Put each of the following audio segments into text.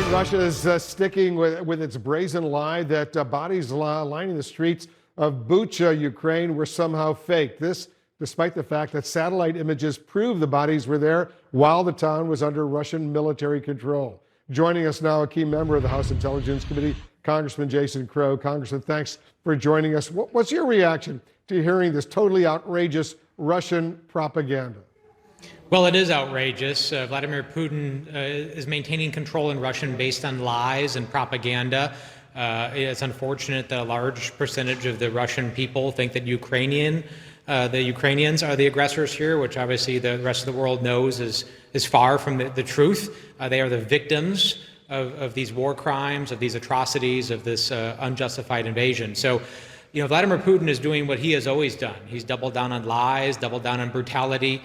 right, Russia is sticking with its brazen lie that bodies lining the streets of Bucha, Ukraine, were somehow fake. This, despite the fact that satellite images prove the bodies were there while the town was under Russian military control. Joining us now, a key member of the House Intelligence Committee, Congressman Jason Crow. Congressman, thanks for joining us. What's your reaction to hearing this totally outrageous Russian propaganda? Well, it is outrageous. Vladimir Putin is maintaining control in Russia based on lies and propaganda. It's unfortunate that a large percentage of the Russian people think that the Ukrainians are the aggressors here, which obviously the rest of the world knows is far from the truth. They are the victims of these war crimes, of these atrocities, of this unjustified invasion. So, Vladimir Putin is doing what he has always done. He's doubled down on lies, doubled down on brutality.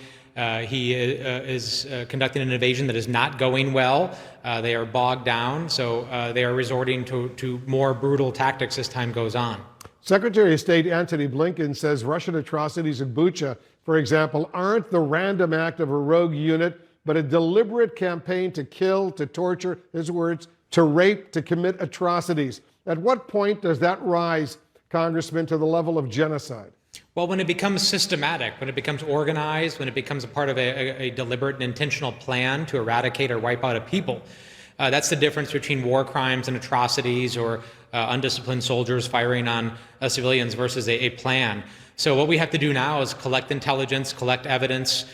He is conducting an invasion that is not going well. They are bogged down, so they are resorting to more brutal tactics as time goes on. Secretary of State Antony Blinken says Russian atrocities in Bucha, for example, aren't the random act of a rogue unit, but a deliberate campaign to kill, to torture, his words, to rape, to commit atrocities. At what point does that rise, Congressman, to the level of genocide? Well, when it becomes systematic, when it becomes organized, when it becomes a part of a deliberate and intentional plan to eradicate or wipe out a people, that's the difference between war crimes and atrocities or undisciplined soldiers firing on civilians versus a plan. So what we have to do now is collect intelligence, collect evidence,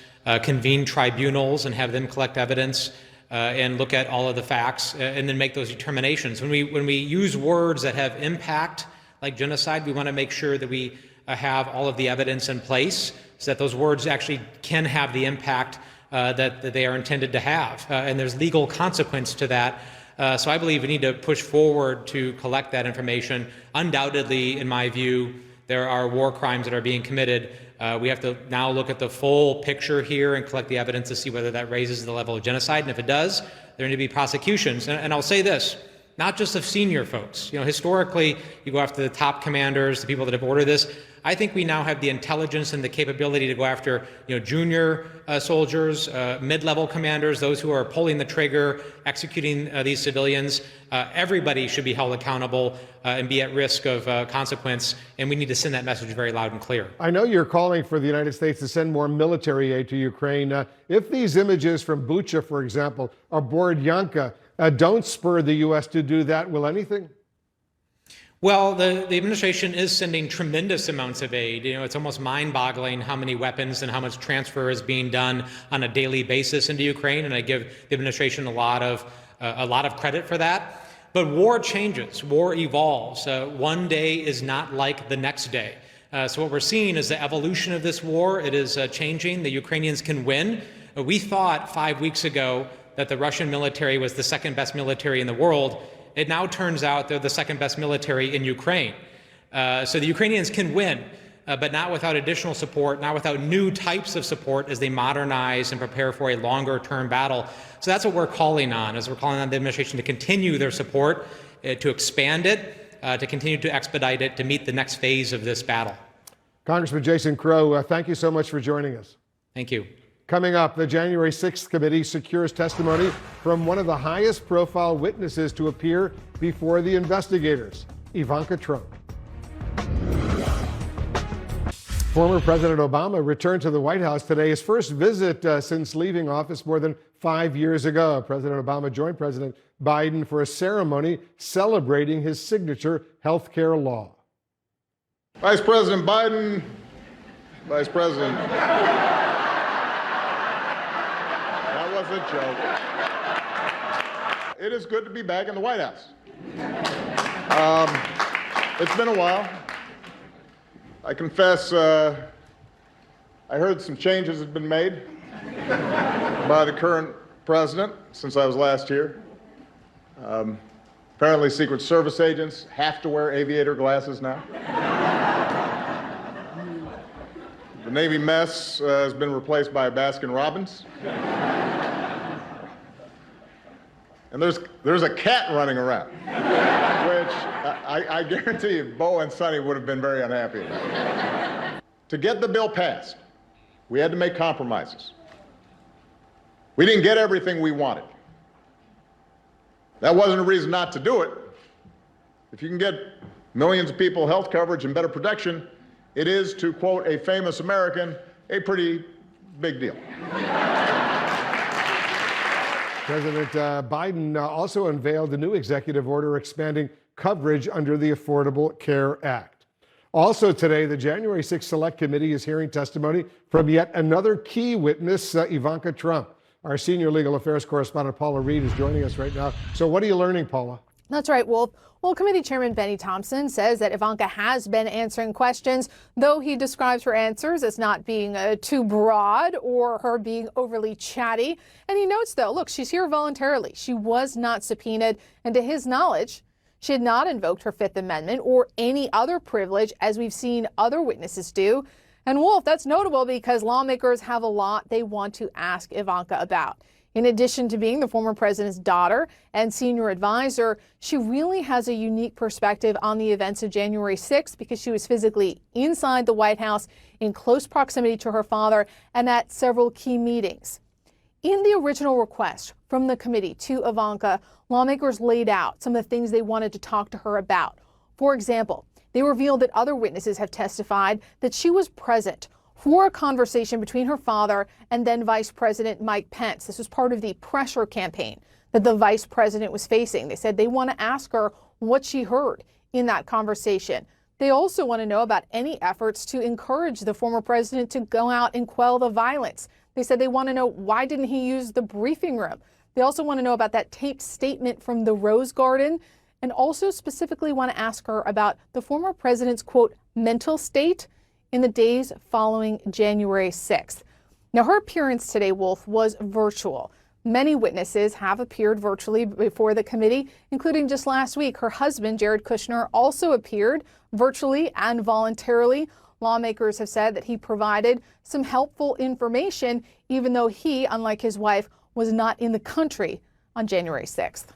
convene tribunals and have them collect evidence and look at all of the facts and then make those determinations. When we use words that have impact, like genocide, we want to make sure that we have all of the evidence in place so that those words actually can have the impact that they are intended to have. And there's legal consequence to that. So I believe we need to push forward to collect that information. Undoubtedly, in my view, there are war crimes that are being committed. We have to now look at the full picture here and collect the evidence to see whether that raises the level of genocide. And if it does, there need to be prosecutions. And I'll say this, not just of senior folks. Historically, you go after the top commanders, the people that have ordered this. I think we now have the intelligence and the capability to go after, junior soldiers, mid-level commanders, those who are pulling the trigger, executing these civilians. Everybody should be held accountable and be at risk of consequence, and we need to send that message very loud and clear. I know you're calling for the United States to send more military aid to Ukraine. If these images from Bucha, for example, or Borodyanka don't spur the U.S. to do that, will anything? Well, the administration is sending tremendous amounts of aid. It's almost mind-boggling how many weapons and how much transfer is being done on a daily basis into Ukraine, and I give the administration a lot of credit for that. But war changes, war evolves. One day is not like the next day. So what we're seeing is the evolution of this war. It is changing. The Ukrainians can win. We thought 5 weeks ago that the Russian military was the second best military in the world. It now turns out they're the second best military in Ukraine. So the Ukrainians can win, but not without additional support, not without new types of support as they modernize and prepare for a longer term battle. So that's what we're calling on, is we're calling on the administration to continue their support, to expand it, to continue to expedite it, to meet the next phase of this battle. Congressman Jason Crow, thank you so much for joining us. Thank you. Coming up, the January 6th committee secures testimony from one of the highest profile witnesses to appear before the investigators, Ivanka Trump. Former President Obama returned to the White House today, his first visit since leaving office more than 5 years ago. President Obama joined President Biden for a ceremony celebrating his signature health care law. Vice President Biden, Vice President. That was a joke. It is good to be back in the White House. It's been a while. I confess, I heard some changes have been made by the current president since I was last here. Apparently, Secret Service agents have to wear aviator glasses now. The Navy mess has been replaced by a Baskin-Robbins. And there's a cat running around, which I guarantee you Bo and Sonny would have been very unhappy about. To get the bill passed, we had to make compromises. We didn't get everything we wanted. That wasn't a reason not to do it. If you can get millions of people health coverage and better protection, it is, to quote a famous American, a pretty big deal. President Biden also unveiled a new executive order expanding coverage under the Affordable Care Act. Also today, the January 6th Select Committee is hearing testimony from yet another key witness, Ivanka Trump. Our senior legal affairs correspondent, Paula Reed, is joining us right now. So what are you learning, Paula? That's right, Wolf. Well, Committee Chairman Benny Thompson says that Ivanka has been answering questions, though he describes her answers as not being too broad or her being overly chatty. And he notes, though, look, she's here voluntarily. She was not subpoenaed. And to his knowledge, she had not invoked her Fifth Amendment or any other privilege, as we've seen other witnesses do. And Wolf, that's notable because lawmakers have a lot they want to ask Ivanka about. In addition to being the former president's daughter and senior advisor, she really has a unique perspective on the events of January 6th because she was physically inside the White House in close proximity to her father and at several key meetings. In the original request from the committee to Ivanka, lawmakers laid out some of the things they wanted to talk to her about. For example, they revealed that other witnesses have testified that she was present for a conversation between her father and then Vice President Mike Pence. This was part of the pressure campaign that the vice president was facing. They said they want to ask her what she heard in that conversation. They also want to know about any efforts to encourage the former president to go out and quell the violence. They said they want to know, why didn't he use the briefing room? They also want to know about that taped statement from the Rose Garden, and also specifically want to ask her about the former president's, quote, mental state in the days following January 6th. Now, her appearance today, Wolf, was virtual. Many witnesses have appeared virtually before the committee, including just last week. Her husband, Jared Kushner, also appeared virtually and voluntarily. Lawmakers have said that he provided some helpful information, even though he, unlike his wife, was not in the country on January 6th.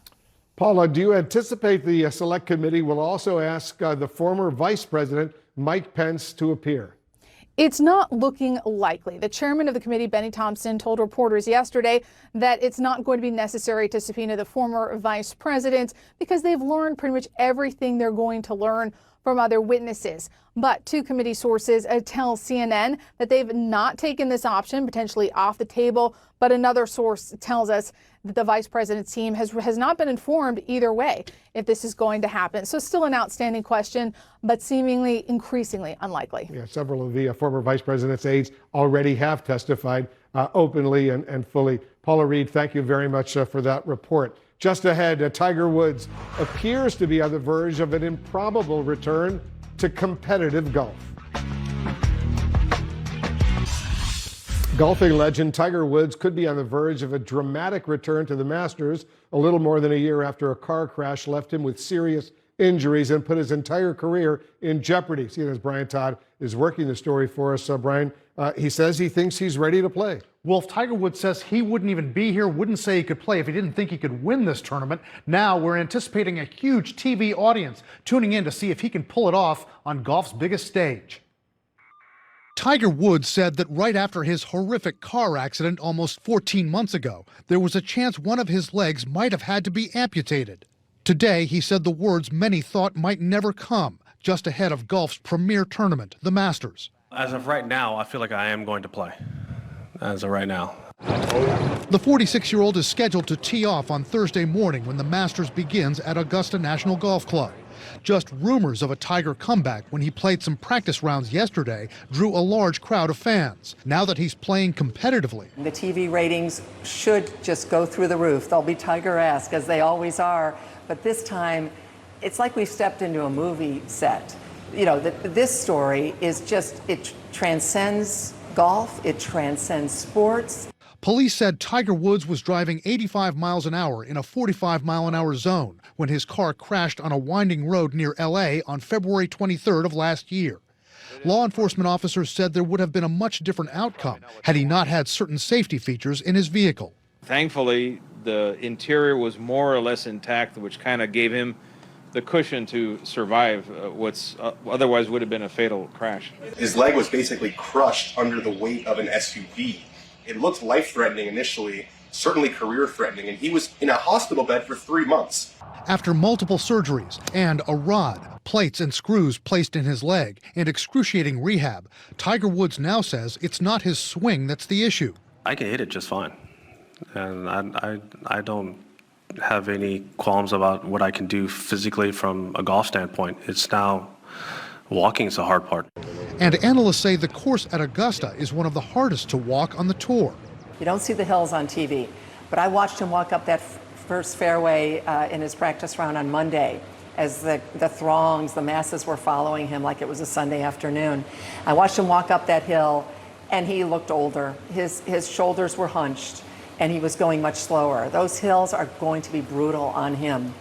Paula, do you anticipate the Select Committee will also ask the former Vice President Mike Pence to appear? It's not looking likely. The chairman of the committee, Benny Thompson, told reporters yesterday that it's not going to be necessary to subpoena the former vice president because they've learned pretty much everything they're going to learn from other witnesses. But two committee sources tell CNN that they've not taken this option potentially off the table. But another source tells us that the vice president's team has not been informed either way if this is going to happen. So still an outstanding question, but seemingly increasingly unlikely. Yeah, several of the former vice president's aides already have testified openly and fully. Paula Reed, thank you very much for that report. Just ahead, Tiger Woods appears to be on the verge of an improbable return to competitive golf. Golfing legend Tiger Woods could be on the verge of a dramatic return to the Masters a little more than a year after a car crash left him with serious injuries and put his entire career in jeopardy. See, as Brian Todd is working the story for us, Brian, he says he thinks he's ready to play. Wolf, Tiger Woods says he wouldn't even be here, wouldn't say he could play if he didn't think he could win this tournament. Now we're anticipating a huge TV audience tuning in to see if he can pull it off on golf's biggest stage. Tiger Woods said that right after his horrific car accident almost 14 months ago, there was a chance one of his legs might have had to be amputated. Today, he said the words many thought might never come, just ahead of golf's premier tournament, the Masters. As of right now, I feel like I am going to play. As of right now. The 46-year-old is scheduled to tee off on Thursday morning when the Masters begins at Augusta National Golf Club. Just rumors of a Tiger comeback when he played some practice rounds yesterday drew a large crowd of fans. Now that he's playing competitively, the TV ratings should just go through the roof. They'll be Tiger-esque, as they always are. But this time, it's like we've stepped into a movie set. You know, this story is just, it transcends golf, it transcends sports. Police said Tiger Woods was driving 85 miles an hour in a 45-mile-an-hour zone when his car crashed on a winding road near L.A. on February 23rd of last year. Law enforcement officers said there would have been a much different outcome had he not had certain safety features in his vehicle. Thankfully, the interior was more or less intact, which kind of gave him the cushion to survive what's otherwise would have been a fatal crash. His leg was basically crushed under the weight of an SUV. It looked life-threatening initially, certainly career-threatening, and he was in a hospital bed for 3 months. After multiple surgeries and a rod, plates and screws placed in his leg, and excruciating rehab, Tiger Woods now says it's not his swing that's the issue. I can hit it just fine. And I don't have any qualms about what I can do physically from a golf standpoint. It's now walking is the hard part. And analysts say the course at Augusta is one of the hardest to walk on the tour. You don't see the hills on TV, but I watched him walk up that first fairway in his practice round on Monday as the throngs, the masses were following him like it was a Sunday afternoon. I watched him walk up that hill, and he looked older. His shoulders were hunched, and he was going much slower. Those hills are going to be brutal on him.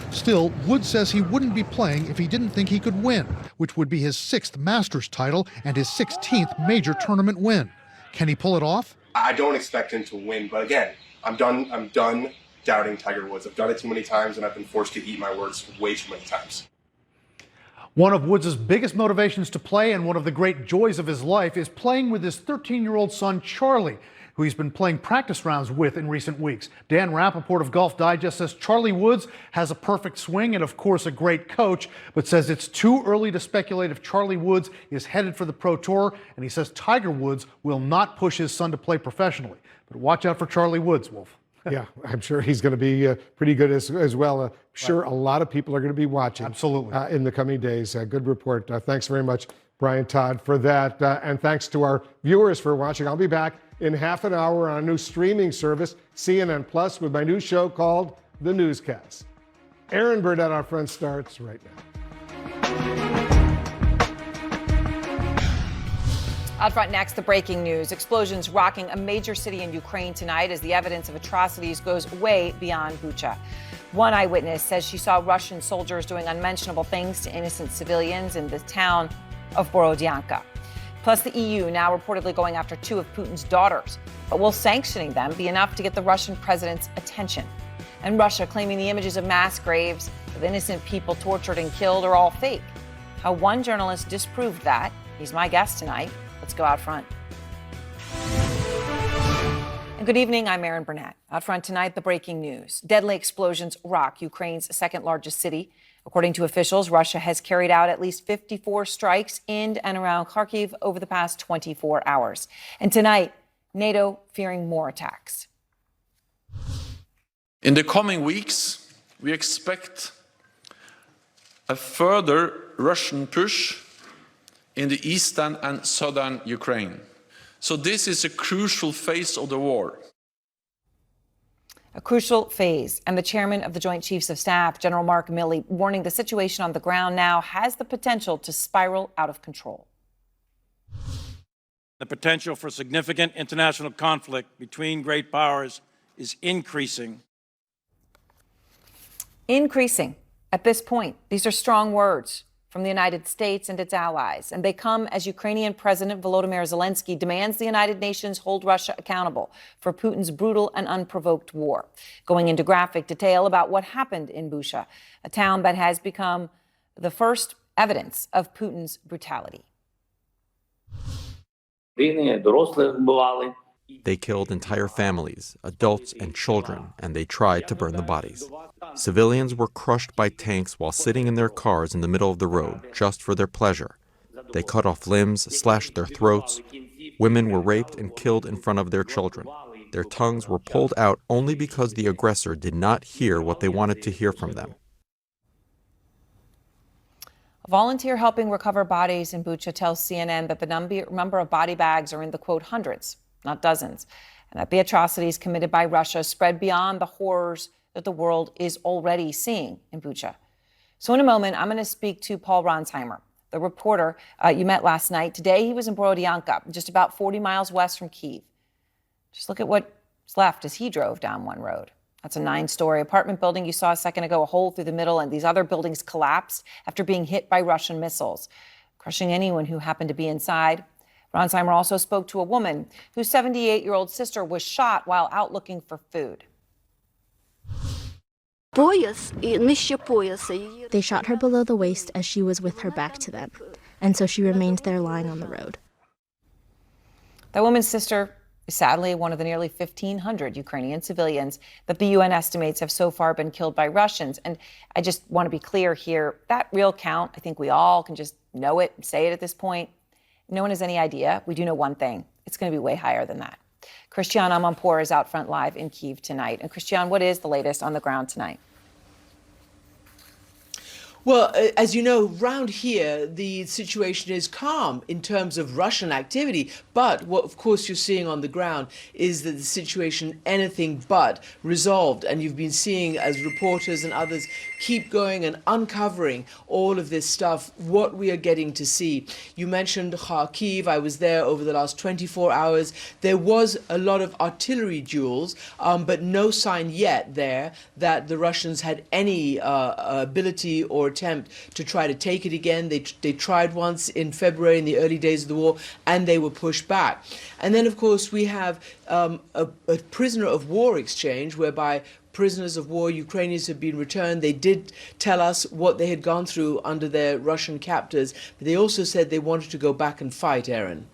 Still, Woods says he wouldn't be playing if he didn't think he could win, which would be his 6th Masters title and his 16th major tournament win. Can he pull it off? I don't expect him to win, but again, I'm done doubting Tiger Woods. I've done it too many times, and I've been forced to eat my words way too many times. One of Woods' biggest motivations to play and one of the great joys of his life is playing with his 13-year-old son, Charlie, who he's been playing practice rounds with in recent weeks. Dan Rappaport of Golf Digest says Charlie Woods has a perfect swing and, of course, a great coach, but says it's too early to speculate if Charlie Woods is headed for the Pro Tour, and he says Tiger Woods will not push his son to play professionally. But watch out for Charlie Woods, Wolf. Yeah, I'm sure he's going to be pretty good as well. I'm sure a lot of people are going to be watching. Absolutely. In the coming days. Good report. Thanks very much, Brian Todd, for that. And thanks to our viewers for watching. I'll be back in half an hour on a new streaming service, CNN Plus, with my new show called The Newscast. Aaron Burnett, our friend, starts right now. Out front next, the breaking news. Explosions rocking a major city in Ukraine tonight as the evidence of atrocities goes way beyond Bucha. One eyewitness says she saw Russian soldiers doing unmentionable things to innocent civilians in the town of Borodyanka. Plus, the EU now reportedly going after 2 of Putin's daughters. But will sanctioning them be enough to get the Russian president's attention? And Russia claiming the images of mass graves of innocent people tortured and killed are all fake. How one journalist disproved that. He's my guest tonight. Let's go out front. And good evening, I'm Aaron Burnett. Out front tonight, the breaking news. Deadly explosions rock Ukraine's second largest city. According to officials, Russia has carried out at least 54 strikes in and around Kharkiv over the past 24 hours. And tonight, NATO fearing more attacks. In the coming weeks, we expect a further Russian push in the eastern and southern Ukraine. So this is a crucial phase of the war. A crucial phase, and the chairman of the Joint Chiefs of Staff, General Mark Milley, warning the situation on the ground now has the potential to spiral out of control. The potential for significant international conflict between great powers is increasing. Increasing. At this point, these are strong words from the United States and its allies, and they come as Ukrainian President Volodymyr Zelensky demands the United Nations hold Russia accountable for Putin's brutal and unprovoked war, going into graphic detail about what happened in Bucha, a town that has become the first evidence of Putin's brutality. They killed entire families, adults and children, and they tried to burn the bodies. Civilians were crushed by tanks while sitting in their cars in the middle of the road, just for their pleasure. They cut off limbs, slashed their throats. Women were raped and killed in front of their children. Their tongues were pulled out only because the aggressor did not hear what they wanted to hear from them. A volunteer helping recover bodies in Bucha tells CNN that the number of body bags are in the, quote, hundreds, not dozens, and that the atrocities committed by Russia spread beyond the horrors that the world is already seeing in Bucha. So in a moment, I'm going to speak to Paul Ronsheimer, the reporter you met last night. Today, he was in Borodyanka, just about 40 miles west from Kyiv. Just look at what's left as he drove down one road. That's a 9-story apartment building you saw a second ago, a hole through the middle, and these other buildings collapsed after being hit by Russian missiles, crushing anyone who happened to be inside. Ronsheimer also spoke to a woman whose 78-year-old sister was shot while out looking for food. They shot her below the waist as she was with her back to them, and so she remained there lying on the road. That woman's sister Sadly, one of the nearly 1,500 Ukrainian civilians that the UN estimates have so far been killed by Russians. And I just want to be clear here, that real count, I think we all can just know it, say it at this point. No one has any idea. We do know one thing. It's going to be way higher than that. Christian Amanpour is out front live in Kyiv tonight. And Christian, what is the latest on the ground tonight? Well, as you know, round here, the situation is calm in terms of Russian activity. But what, of course, you're seeing on the ground is that the situation anything but resolved. And you've been seeing, as reporters and others keep going and uncovering all of this stuff, what we are getting to see. You mentioned Kharkiv. I was there over the last 24 hours. There was a lot of artillery duels, but no sign yet there that the Russians had any ability or attempt to try to take it again. They tried once in February in the early days of the war, and they were pushed back. And then, of course, we have a prisoner of war exchange whereby prisoners of war, Ukrainians, have been returned. They did tell us what they had gone through under their Russian captors, but they also said they wanted to go back and fight, Aaron.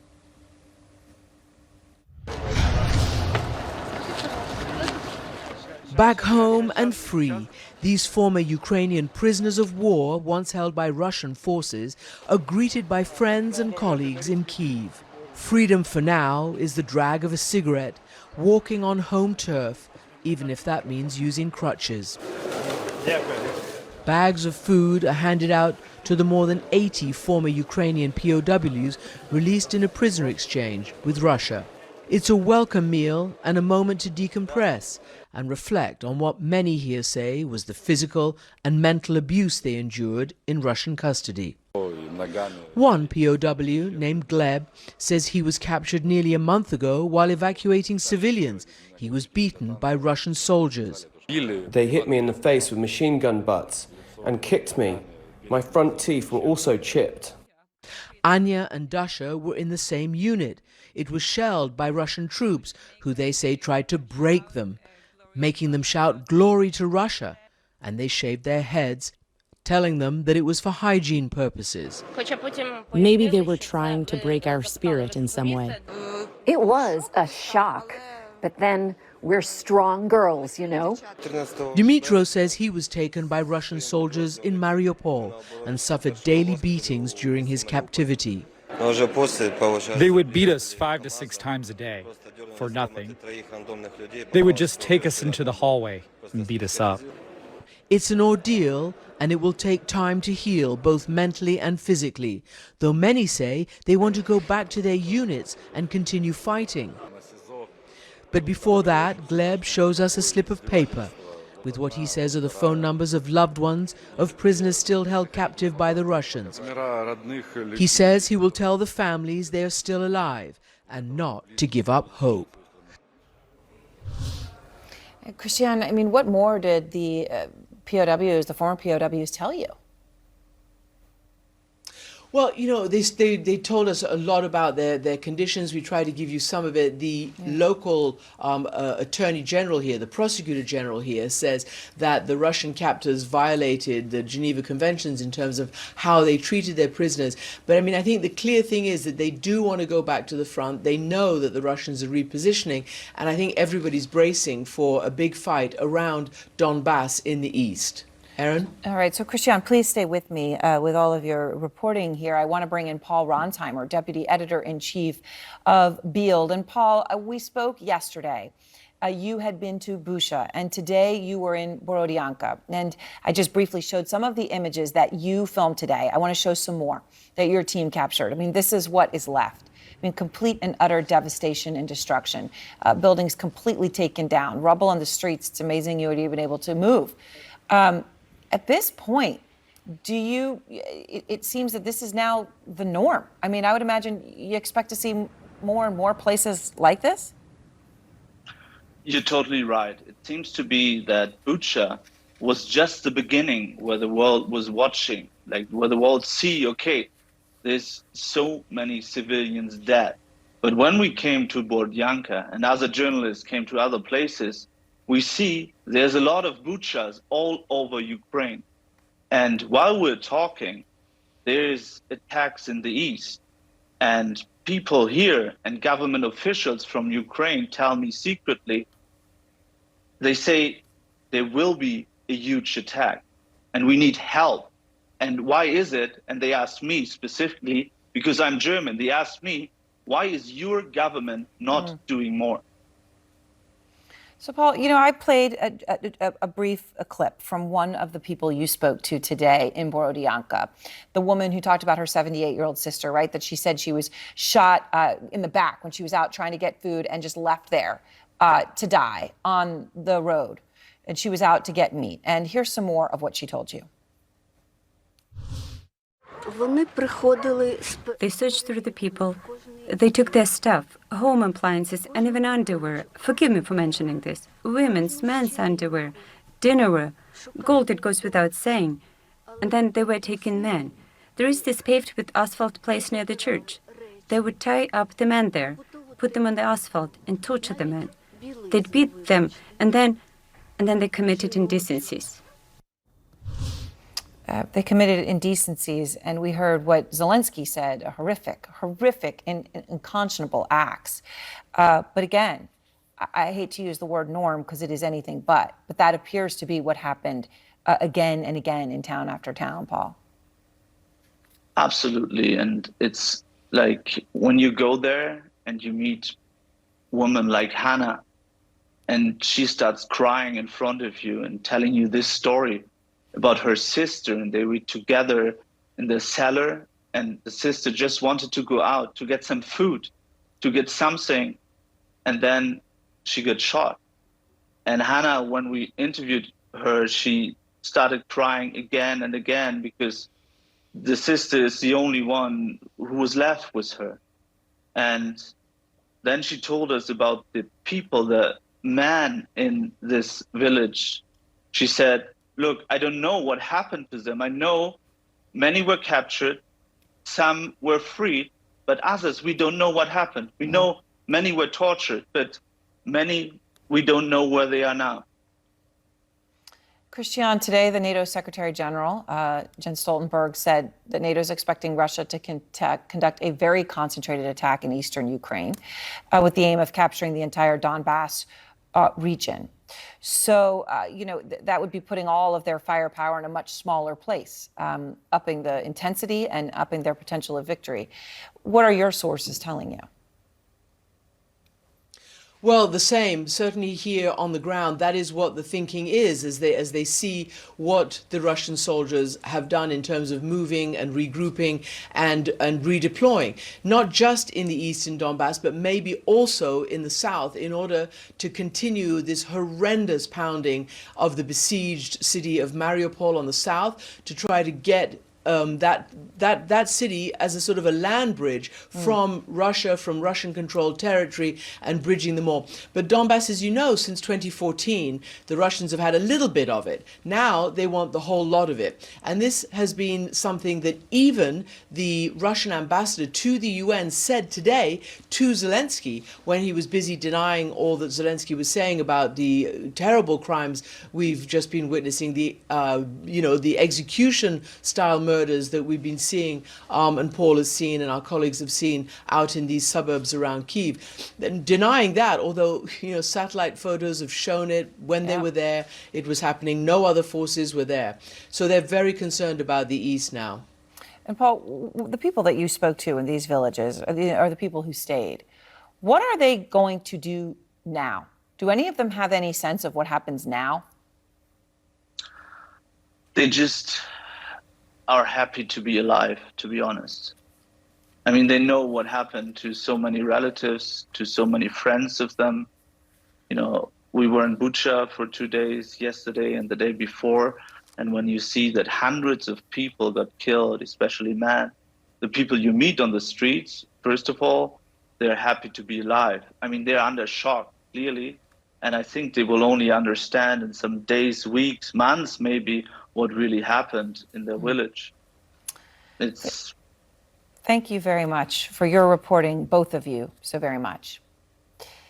Back home and free, these former Ukrainian prisoners of war, once held by Russian forces, are greeted by friends and colleagues in Kyiv. Freedom for now is the drag of a cigarette, walking on home turf, even if that means using crutches. Bags of food are handed out to the more than 80 former Ukrainian POWs released in a prisoner exchange with Russia. It's a welcome meal and a moment to decompress and reflect on what many here say was the physical and mental abuse they endured in Russian custody. One POW, named Gleb, says he was captured nearly a month ago while evacuating civilians. He was beaten by Russian soldiers. They hit me in the face with machine gun butts and kicked me. My front teeth were also chipped. Anya and Dasha were in the same unit. It was shelled by Russian troops, who they say tried to break them, making them shout "Glory to Russia," and they shaved their heads, telling them that it was for hygiene purposes. Maybe they were trying to break our spirit in some way. It was a shock, but then we're strong girls, you know. Dmytro says he was taken by Russian soldiers in Mariupol and suffered daily beatings during his captivity. They would beat us 5 to 6 times a day for nothing. They would just take us into the hallway and beat us up. It's an ordeal, and it will take time to heal both mentally and physically, though many say they want to go back to their units and continue fighting. But before that, Gleb shows us a slip of paper with what he says are the phone numbers of loved ones of prisoners still held captive by the Russians. He says he will tell the families they are still alive and not to give up hope. Christian, I mean, what more did the POWs, the former POWs, tell you? Well, you know, they told us a lot about their conditions. We tried to give you some of it. The local attorney general here, the prosecutor general here, says that the Russian captors violated the Geneva Conventions in terms of how they treated their prisoners. But I mean, I think the clear thing is that they do want to go back to the front. They know that the Russians are repositioning, and I think everybody's bracing for a big fight around Donbass in the east. Aaron? All right, so Christian, please stay with me with all of your reporting here. I want to bring in Paul Rontheimer, Deputy Editor-in-Chief of Bild. And Paul, we spoke yesterday. You had been to Bucha, and today you were in Borodyanka. And I just briefly showed some of the images that you filmed today. I want to show some more that your team captured. I mean, this is what is left. I mean, complete and utter devastation and destruction. Buildings completely taken down, rubble on the streets. It's amazing you were even able to move. At this point, it seems that this is now the norm. I mean, I would imagine you expect to see more and more places like this? You're totally right. It seems to be that Bucha was just the beginning where the world was watching, like where the world see, okay, there's so many civilians dead. But when we came to Borodyanka and other journalists came to other places, we see there's a lot of Buchas all over Ukraine. And while we're talking, there's attacks in the east. And people here and government officials from Ukraine tell me secretly, they say there will be a huge attack and we need help. And why is it? And they asked me specifically, because I'm German, they asked me, why is your government not doing more? So, Paul, you know, I played a brief clip from one of the people you spoke to today in Borodianka, the woman who talked about her 78-year-old sister, right, that she said she was shot in the back when she was out trying to get food and just left there to die on the road. And she was out to get meat. And here's some more of what she told you. They searched through the people. They took their stuff, home appliances, and even underwear. Forgive me for mentioning this. Women's, men's underwear, dinnerware, gold, it goes without saying. And then they were taking men. There is this paved with asphalt place near the church. They would tie up the men there, put them on the asphalt, and torture the men. They'd beat them, and then they committed indecencies. They committed indecencies, and we heard what Zelensky said, horrific and unconscionable acts. But again, I hate to use the word norm because it is anything but that appears to be what happened again and again in town after town, Paul. Absolutely. And it's like when you go there and you meet a woman like Hannah, and she starts crying in front of you and telling you this story about her sister, and they were together in the cellar, and the sister just wanted to go out to get some food, to get something, and then she got shot. And Hannah, when we interviewed her, she started crying again and again because the sister is the only one who was left with her. And then she told us about the people, the man in this village. She said, look, I don't know what happened to them. I know many were captured, some were freed, but others, we don't know what happened. We know many were tortured, but many, we don't know where they are now. Christian, today the NATO Secretary General, Jens Stoltenberg, said that NATO is expecting Russia to conduct a very concentrated attack in eastern Ukraine with the aim of capturing the entire Donbass region. So, you know, that would be putting all of their firepower in a much smaller place, upping the intensity and upping their potential of victory. What are your sources telling you? Well, the same. Certainly here on the ground, that is what the thinking is, as they see what the Russian soldiers have done in terms of moving and regrouping and redeploying, not just in the eastern Donbass, but maybe also in the south, in order to continue this horrendous pounding of the besieged city of Mariupol on the south, to try to get that city as a sort of a land bridge from Russia, from Russian-controlled territory, and bridging them all. But Donbass, as you know, since 2014, the Russians have had a little bit of it. Now they want the whole lot of it. And this has been something that even the Russian ambassador to the UN said today to Zelensky when he was busy denying all that Zelensky was saying about the terrible crimes we've just been witnessing, the the execution-style murders that we've been seeing, and Paul has seen and our colleagues have seen out in these suburbs around Kyiv. And denying that, although satellite photos have shown it when they were there, it was happening. No other forces were there. So they're very concerned about the east now. And Paul, the people that you spoke to in these villages are the people who stayed. What are they going to do now? Do any of them have any sense of what happens now? They just are happy to be alive, to be honest. I mean, they know what happened to so many relatives, to so many friends of them. We were in Bucha for 2 days, yesterday and the day before. And when you see that hundreds of people got killed, especially men, the people you meet on the streets, first of all, they're happy to be alive. I mean, they're under shock, clearly. And I think they will only understand in some days, weeks, months, maybe, what really happened in their village. Thank you very much for your reporting, both of you, so very much.